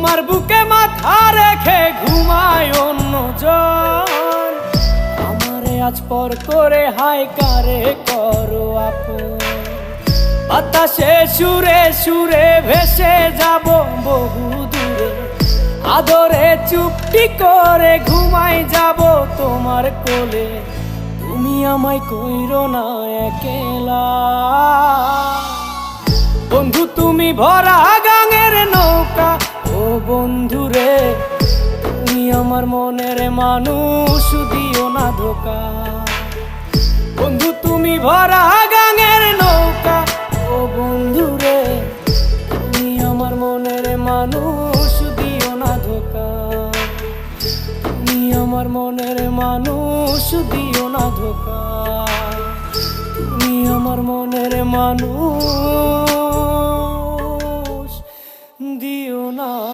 তোমার বুকে মাথা রেখে ঘুমায় অন্যজন, আমারে আজ পর করে হায় কারে করো আপন। বাতাসে সুরে সুরে ভেসে যাব বহু দূরে, আদরে চুপটি করে ঘুমাই যাব তোমার কোলে। তুমি আমায় কইরো না একলা বন্ধু, তুমি ভরা গাঙের নৌকা। ও বন্ধুরে তুমি আমার মনের মানুষ, দিও না ধোকা। বন্ধু তুমি ভরা গাঙের নৌকা। ও বন্ধুরে তুমি আমার মনের মানুষ, দিও না ধোকা। তুমি আমার মনের মানুষ, দিও না ধোকা। তুমি আমার মনের মানুষ, দিও না।